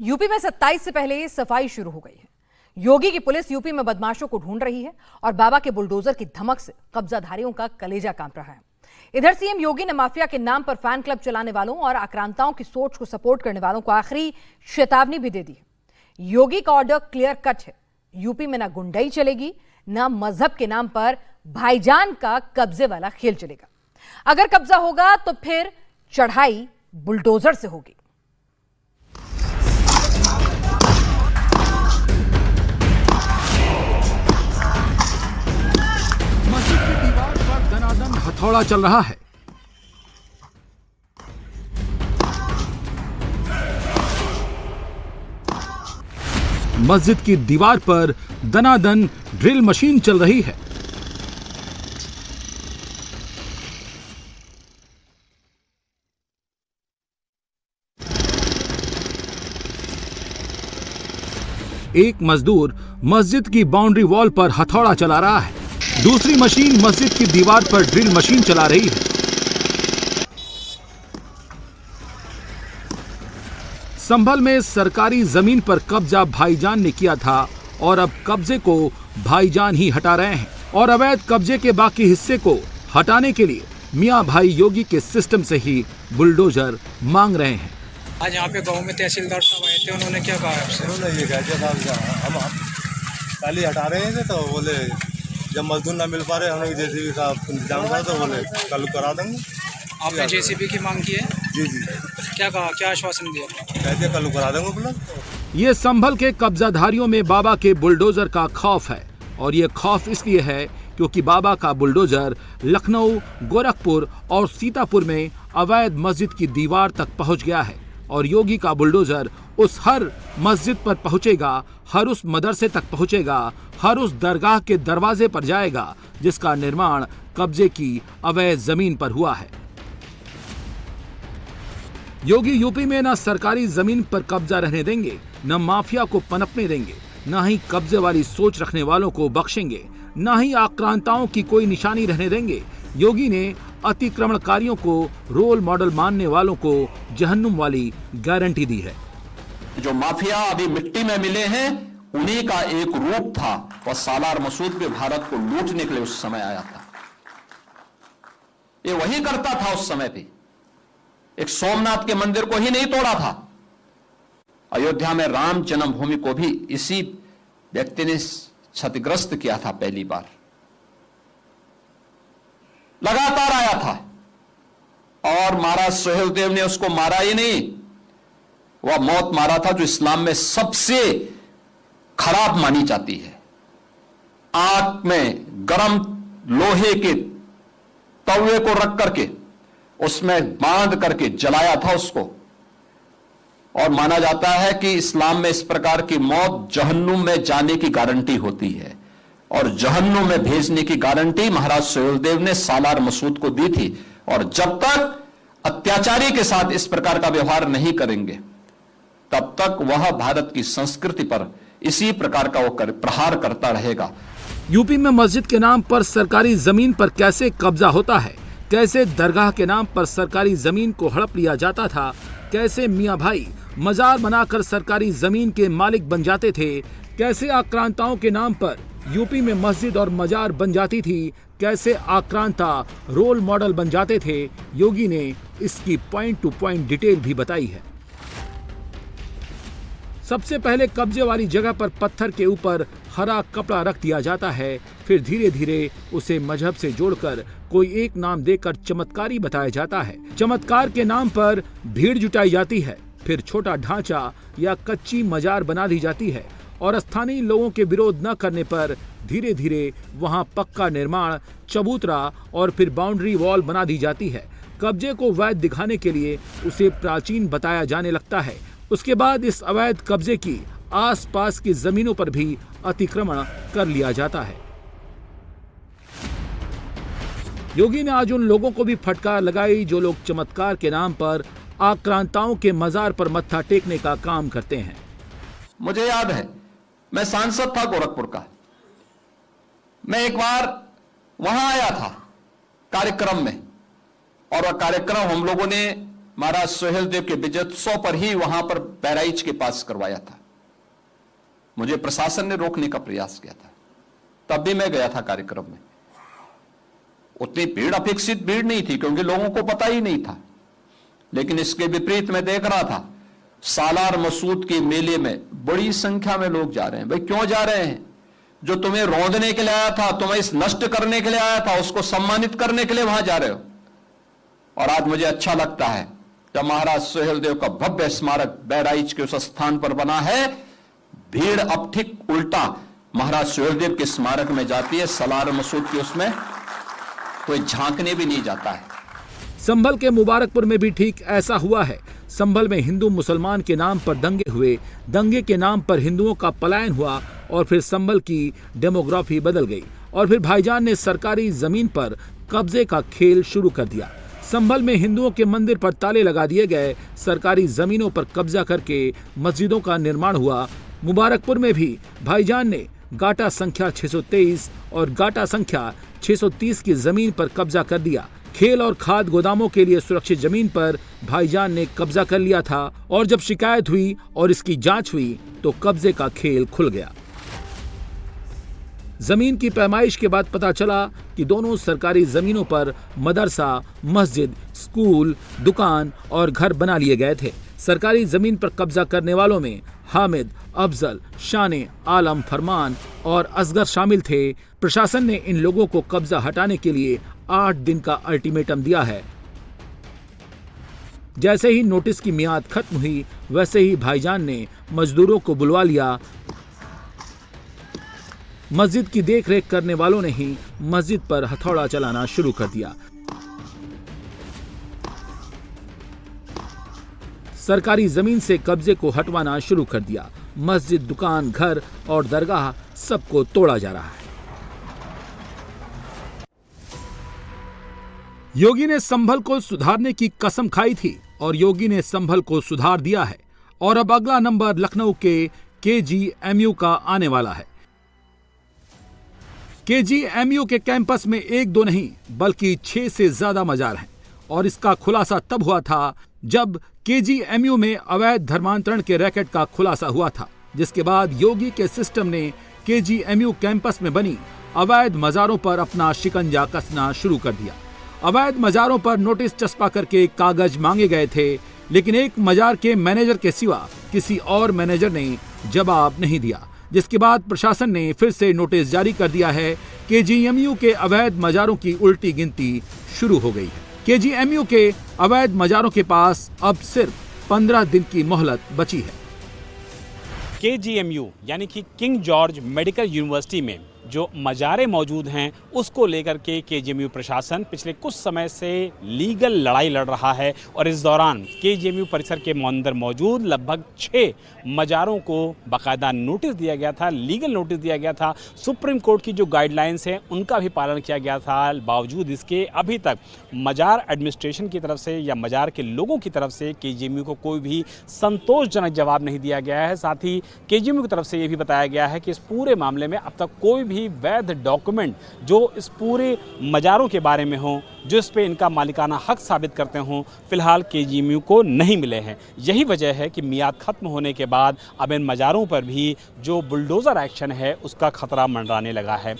UP में 27 से पहले सफाई शुरू हो गई है। योगी की पुलिस यूपी में बदमाशों को ढूंढ रही है और बाबा के बुलडोजर की धमक से कब्जाधारियों का कलेजा कांप रहा है। इधर सीएम योगी ने माफिया के नाम पर फैन क्लब चलाने वालों और आक्रांताओं की सोच को सपोर्ट करने वालों को आखिरी चेतावनी भी दे दी है। योगी का ऑर्डर क्लियर कट है, यूपी में ना गुंडाई चलेगी, ना मजहब के नाम पर भाईजान का कब्जे वाला खेल चलेगा। अगर कब्जा होगा तो फिर चढ़ाई बुलडोजर से होगी। मस्जिद की दीवार पर दनादन हथौड़ा चल रहा है। मस्जिद की दीवार पर दनादन ड्रिल मशीन चल रही है। एक मजदूर मस्जिद की बाउंड्री वॉल पर हथौड़ा चला रहा है, दूसरी मशीन मस्जिद की दीवार पर ड्रिल मशीन चला रही है। संभल में सरकारी जमीन पर कब्जा भाईजान ने किया था और अब कब्जे को भाईजान ही हटा रहे हैं और अवैध कब्जे के बाकी हिस्से को हटाने के लिए मियां भाई योगी के सिस्टम से ही बुलडोजर मांग रहे हैं। आज यहाँ पे गांव में तहसीलदार साहब आए थे, उन्होंने क्या कहा आपसे? उन्होंने ये कहा था हम खाली हटा रहे थे, तो बोले जब मजदूर ना मिल पा रहे हम जेसीबी का इंतजाम करा, तो बोले कल करा देंगे। आपने जेसीबी की मांग की है? जी जी। क्या कहा, क्या आश्वासन दिया? कहते कल करा देंगे बोला। ये संभल के कब्जाधारियों में बाबा के बुलडोजर का खौफ है और ये खौफ इसलिए है क्योंकि बाबा का बुलडोजर लखनऊ, गोरखपुर और सीतापुर में अवैध मस्जिद की दीवार तक पहुंच गया है और योगी का बुलडोजर उस हर मस्जिद पर पहुंचेगा, हर उस मदरसे तक पहुंचेगा, हर उस दरगाह के दरवाजे पर जाएगा जिसका निर्माण कब्जे की अवैध जमीन पर हुआ है। योगी यूपी में न सरकारी जमीन पर कब्जा रहने देंगे, न माफिया को पनपने देंगे, न ही कब्जे वाली सोच रखने वालों को बख्शेंगे, न ही आक्रांताओं की कोई निशानी रहने देंगे। योगी ने अतिक्रमणकारियों को रोल मॉडल मानने वालों को जहन्नुम वाली गारंटी दी है। जो माफिया अभी मिट्टी में मिले हैं उन्हीं का एक रूप था, वह सालार मसूद पे भारत को लूटने के लिए उस समय आया था। ये वही करता था उस समय पे। एक सोमनाथ के मंदिर को ही नहीं तोड़ा था, अयोध्या में राम जन्मभूमि को भी इसी व्यक्ति ने क्षतिग्रस्त किया था। पहली बार लगातार आया था और महाराज सुहेलदेव ने उसको मारा ही नहीं, वह मौत मारा था जो इस्लाम में सबसे खराब मानी जाती है। आग में गरम लोहे के तवे को रख करके उसमें बांध करके जलाया था उसको, और माना जाता है कि इस्लाम में इस प्रकार की मौत जहन्नुम में जाने की गारंटी होती है और जहन्नुम में भेजने की गारंटी महाराज सुहेलदेव ने सालार मसूद को दी थी। और जब तक अत्याचारी के साथ इस प्रकार का व्यवहार नहीं करेंगे तब तक वह भारत की संस्कृति पर इसी प्रकार का वो प्रहार करता रहेगा। यूपी में मस्जिद के नाम पर सरकारी जमीन पर कैसे कब्जा होता है, कैसे दरगाह के नाम पर सरकारी जमीन को हड़प लिया जाता था, कैसे मियां भाई मजार बनाकर सरकारी जमीन के मालिक बन जाते थे, कैसे आक्रांताओं के नाम पर यूपी में मस्जिद और मजार बन जाती थी, कैसे आक्रांता रोल मॉडल बन जाते थे, योगी ने इसकी पॉइंट टू पॉइंट डिटेल भी बताई है। सबसे पहले कब्जे वाली जगह पर पत्थर के ऊपर हरा कपड़ा रख दिया जाता है, फिर धीरे धीरे उसे मजहब से जोड़कर कोई एक नाम देकर चमत्कारी बताया जाता है। चमत्कार के नाम पर भीड़ जुटाई जाती है, फिर छोटा ढांचा या कच्ची मजार बना दी जाती है और स्थानीय लोगों के विरोध न करने पर धीरे धीरे वहां पक्का निर्माण, चबूतरा और फिर बाउंड्री वॉल बना दी जाती है। कब्जे को वैध दिखाने के लिए उसे प्राचीन बताया जाने लगता है। उसके बाद इस अवैध कब्जे की आसपास की जमीनों पर भी अतिक्रमण कर लिया जाता है। योगी ने आज उन लोगों को भी फटकार लगाई जो लोग चमत्कार के नाम पर आक्रांताओं के मजार पर मत्था टेकने का काम करते हैं। मुझे याद है, मैं सांसद था गोरखपुर का, मैं एक बार वहां आया था कार्यक्रम में और वह कार्यक्रम हम लोगों ने महाराज सोहेल देव के विजयोत्सव पर ही वहां पर बहराइच के पास करवाया था। मुझे प्रशासन ने रोकने का प्रयास किया था, तब भी मैं गया था कार्यक्रम में। उतनी भीड़, अपेक्षित भीड़ नहीं थी क्योंकि लोगों को पता ही नहीं था। लेकिन इसके विपरीत मैं देख रहा था सालार मसूद के मेले में बड़ी संख्या में लोग जा रहे हैं। भाई क्यों जा रहे हैं? जो तुम्हें रौंदने के लिए आया था, तुम्हें इस नष्ट करने के लिए आया था, उसको सम्मानित करने के लिए वहां जा रहे हो। और आज मुझे अच्छा लगता है जब महाराज सोहेल देव का भव्य स्मारक बहराइच के उस स्थान पर बना है, भीड़ अब ठीक उल्टा महाराज सोहेल देव के स्मारक में जाती है, सालार मसूद की उसमें कोई झांकने भी नहीं जाता है। संभल के मुबारकपुर में भी ठीक ऐसा हुआ है। संभल में हिंदू मुसलमान के नाम पर दंगे हुए, दंगे के नाम पर हिंदुओं का पलायन हुआ और फिर संभल की डेमोग्राफी बदल गई और फिर भाईजान ने सरकारी जमीन पर कब्जे का खेल शुरू कर दिया। संभल में हिंदुओं के मंदिर पर ताले लगा दिए गए, सरकारी जमीनों पर कब्जा करके मस्जिदों का निर्माण हुआ। मुबारकपुर में भी भाईजान ने गाटा संख्या 623 और गाटा संख्या 630 की जमीन पर कब्जा कर दिया। खेल और खाद गोदामों के लिए सुरक्षित जमीन पर भाईजान ने कब्जा कर लिया था और जब शिकायत हुई और इसकी जांच हुई तो कब्जे का खेल खुल गया। जमीन की पैमाइश के बाद पता चला कि दोनों सरकारी जमीनों पर मदरसा, मस्जिद, स्कूल, दुकान और घर बना लिए गए थे। सरकारी जमीन पर कब्जा करने वालों में हामिद, अफजल, शाने, आलम, फरमान और असगर शामिल थे। प्रशासन ने इन लोगों को कब्जा हटाने के लिए 8 दिन का अल्टीमेटम दिया है। जैसे ही नोटिस की मियाद खत्म हुई वैसे ही भाईजान ने मजदूरों को बुलवा लिया। मस्जिद की देखरेख करने वालों ने ही मस्जिद पर हथौड़ा चलाना शुरू कर दिया। सरकारी जमीन से कब्जे को हटवाना शुरू कर दिया। मस्जिद, दुकान, घर और दरगाह सबको तोड़ा जा रहा है। योगी ने संभल को सुधारने की कसम खाई थी और योगी ने संभल को सुधार दिया है। और अब अगला नंबर लखनऊ के KGMU का आने वाला है। KGMU के कैंपस में 1-2 नहीं बल्कि 6 से ज्यादा मजार हैं और इसका खुलासा तब हुआ था जब KGMU में अवैध धर्मांतरण के रैकेट का खुलासा हुआ था, जिसके बाद योगी के सिस्टम ने KGMU कैंपस में बनी अवैध मजारों पर अपना शिकंजा कसना शुरू कर दिया। अवैध मजारों पर नोटिस चस्पा करके कागज मांगे गए थे, लेकिन एक मजार के मैनेजर के सिवा किसी और मैनेजर ने जवाब नहीं दिया, जिसके बाद प्रशासन ने फिर से नोटिस जारी कर दिया है। KGMU के अवैध मजारों की उल्टी गिनती शुरू हो गई है। KGMU के अवैध मजारों के पास अब सिर्फ 15 दिन की मोहलत बची है। KGMU यानी कि किंग जॉर्ज मेडिकल यूनिवर्सिटी में जो मजारे मौजूद हैं उसको लेकर के KGMU प्रशासन पिछले कुछ समय से लीगल लड़ाई लड़ रहा है और इस दौरान KGMU परिसर के अंदर मौजूद लगभग 6 मजारों को बाकायदा नोटिस दिया गया था, लीगल नोटिस दिया गया था। सुप्रीम कोर्ट की जो गाइडलाइंस हैं उनका भी पालन किया गया था। बावजूद इसके अभी तक मजार एडमिनिस्ट्रेशन की तरफ से या मजार के लोगों की तरफ से KGMU को कोई भी संतोषजनक जवाब नहीं दिया गया है। साथ ही KGMU की तरफ से ये भी बताया गया है कि इस पूरे मामले में अब तक कोई भी वैध डॉक्यूमेंट जो इस पूरे मजारों के बारे में हो, जो इस पे इनका मालिकाना हक साबित करते हों, फिलहाल KGMU को नहीं मिले हैं। यही वजह है कि मियाद खत्म होने के बाद अब इन मजारों पर भी जो बुलडोजर एक्शन है उसका खतरा मंडराने लगा है।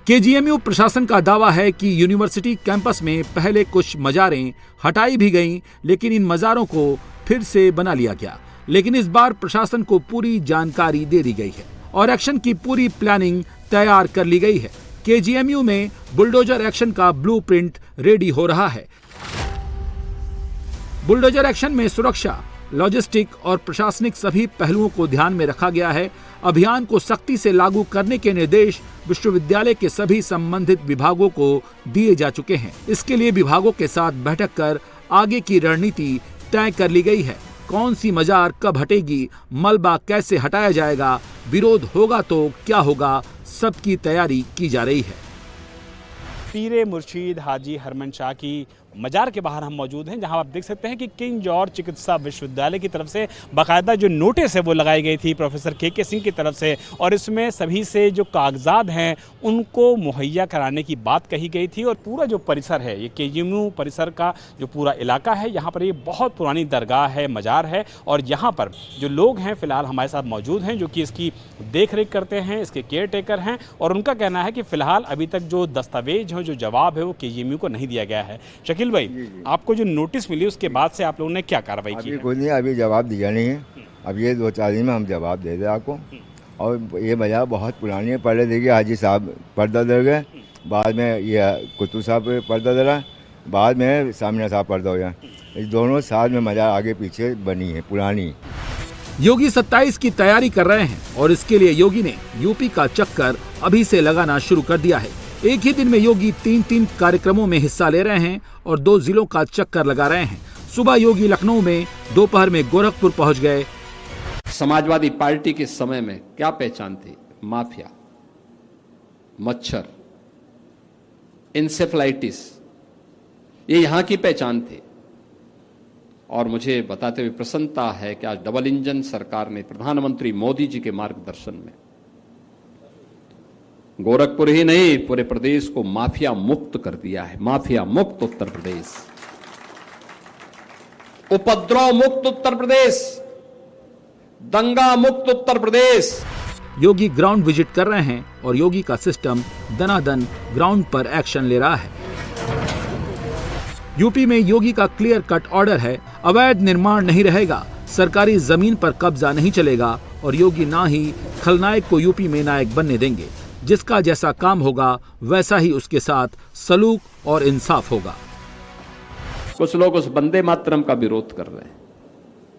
KGMU प्रशासन का दावा है कि यूनिवर्सिटी कैंपस में पहले कुछ मजारें हटाई भी गईं, लेकिन इन मजारों को फिर से बना लिया गया। लेकिन इस बार प्रशासन को पूरी जानकारी दे दी गई है और एक्शन की पूरी प्लानिंग तैयार कर ली गई है। KGMU में बुलडोजर एक्शन का ब्लूप्रिंट रेडी हो रहा है। बुलडोजर एक्शन में सुरक्षा, लॉजिस्टिक और प्रशासनिक सभी पहलुओं को ध्यान में रखा गया है। अभियान को सख्ती से लागू करने के निर्देश विश्वविद्यालय के सभी संबंधित विभागों को दिए जा चुके हैं। इसके लिए विभागों के साथ बैठक कर आगे की रणनीति तय कर ली गई है। कौन सी मजार कब हटेगी, मलबा कैसे हटाया जाएगा, विरोध होगा तो क्या होगा, सबकी तैयारी की जा रही है। पीरे मुर्शीद हाजी हरमन शाह की मजार के बाहर हम मौजूद हैं, जहां आप देख सकते हैं कि किंग जॉर्ज चिकित्सा विश्वविद्यालय की तरफ से बाकायदा जो नोटिस है वो लगाई गई थी प्रोफेसर के सिंह की तरफ से, और इसमें सभी से जो कागजात हैं उनको मुहैया कराने की बात कही गई थी। और पूरा जो परिसर है, ये केजीएमयू परिसर का जो पूरा इलाका है, यहाँ पर ये बहुत पुरानी दरगाह है, मजार है, और यहाँ पर जो लोग हैं फिलहाल हमारे साथ मौजूद हैं जो कि इसकी देख रेख करते हैं, इसके केयर टेकर हैं, और उनका कहना है कि फिलहाल अभी तक जो दस्तावेज है, जो जवाब है, वो केजीएमयू को नहीं दिया गया है। शकील भाई, आपको जो नोटिस मिली उसके बाद से आप लोगों ने क्या कार्रवाई की? अभी कुछ नहीं, अभी जवाब दिया नहीं है। अब ये 2-4 दिन में हम जवाब दे दें आपको। और ये बाजार बहुत पुरानी है। पहले देखिए हाजी साहब पर्दा दे गए, बाद में ये कुतुब साहब पर्दा दरा, बाद में सामने साहब पर्दा हो गया। इस दोनों साथ में मजार आगे पीछे बनी है, पुरानी। योगी 27 की तैयारी कर रहे हैं और इसके लिए योगी ने यूपी का चक्कर अभी से लगाना शुरू कर दिया है। एक ही दिन में योगी 3 कार्यक्रमों में हिस्सा ले रहे हैं और 2 जिलों का चक्कर लगा रहे हैं। सुबह योगी लखनऊ में, दोपहर में गोरखपुर पहुंच गए। समाजवादी पार्टी के समय में क्या पहचान थी? माफिया, मच्छर, इंसेफ्लाइटिस, ये यहां की पहचान थी। और मुझे बताते हुए प्रसन्नता है कि आज डबल इंजन सरकार ने प्रधानमंत्री मोदी जी के मार्गदर्शन में गोरखपुर ही नहीं पूरे प्रदेश को माफिया मुक्त कर दिया है। माफिया मुक्त उत्तर प्रदेश, उपद्रव मुक्त उत्तर प्रदेश, दंगा मुक्त उत्तर प्रदेश। योगी ग्राउंड विजिट कर रहे हैं और योगी का सिस्टम दनादन ग्राउंड पर एक्शन ले रहा है। यूपी में योगी का क्लियर कट ऑर्डर है, अवैध निर्माण नहीं रहेगा, सरकारी जमीन पर कब्जा नहीं चलेगा और योगी ना ही खलनायक को यूपी में नायक बनने देंगे। जिसका जैसा काम होगा वैसा ही उसके साथ सलूक और इंसाफ होगा। कुछ लोग उस वंदे मातरम का विरोध कर रहे हैं।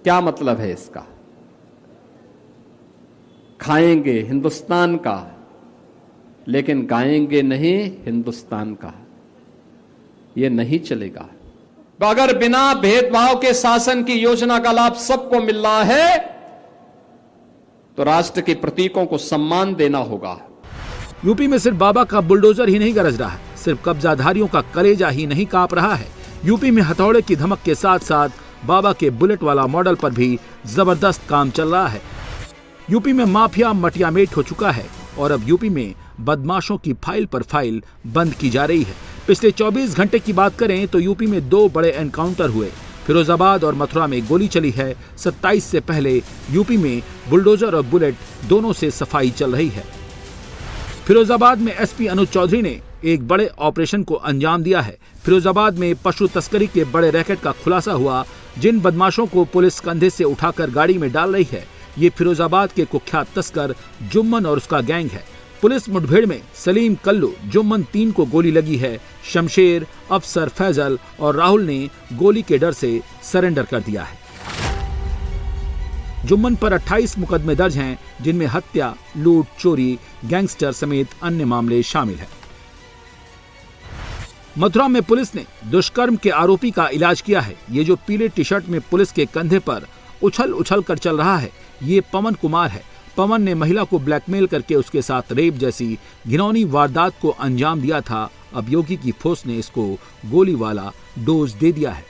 क्या मतलब है इसका? खाएंगे हिंदुस्तान का लेकिन गाएंगे नहीं हिंदुस्तान का, ये नहीं चलेगा। अगर बिना भेदभाव के शासन की योजना का लाभ सबको मिल रहा है तो राष्ट्र के प्रतीकों को सम्मान देना होगा। यूपी में सिर्फ बाबा का बुलडोजर ही नहीं गरज रहा है, सिर्फ कब्जाधारियों का कलेजा ही नहीं कांप रहा है। यूपी में हथौड़े की धमक के साथ साथ बाबा के बुलेट वाला मॉडल पर भी जबरदस्त काम चल रहा है। यूपी में माफिया मटियामेट हो चुका है और अब यूपी में बदमाशों की फाइल पर फाइल बंद की जा रही है। पिछले 24 घंटे की बात करें तो यूपी में 2 बड़े एनकाउंटर हुए। फिरोजाबाद और मथुरा में गोली चली है। 27 से पहले यूपी में बुलडोजर और बुलेट दोनों से सफाई चल रही है। फिरोजाबाद में एसपी अनुज चौधरी ने एक बड़े ऑपरेशन को अंजाम दिया है। फिरोजाबाद में पशु तस्करी के बड़े रैकेट का खुलासा हुआ। जिन बदमाशों को पुलिस कंधे से उठाकर गाड़ी में डाल रही है, ये फिरोजाबाद के कुख्यात तस्कर जुम्मन और उसका गैंग है। पुलिस मुठभेड़ में सलीम, कल्लू, जुम्मन 3 को गोली लगी है। शमशेर, अफसर, फैजल और राहुल ने गोली के डर से सरेंडर कर दिया है। जुम्मन पर 28 मुकदमे दर्ज हैं, जिनमें हत्या, लूट, चोरी, गैंगस्टर समेत अन्य मामले शामिल हैं। मथुरा में पुलिस ने दुष्कर्म के आरोपी का इलाज किया है। ये जो पीले टी शर्ट में पुलिस के कंधे पर उछल कर चल रहा है, ये पवन कुमार है। पवन ने महिला को ब्लैकमेल करके उसके साथ रेप जैसी घिनौनी वारदात को अंजाम दिया था। अब योगी की फोर्स ने इसको गोली वाला डोज दे दिया है।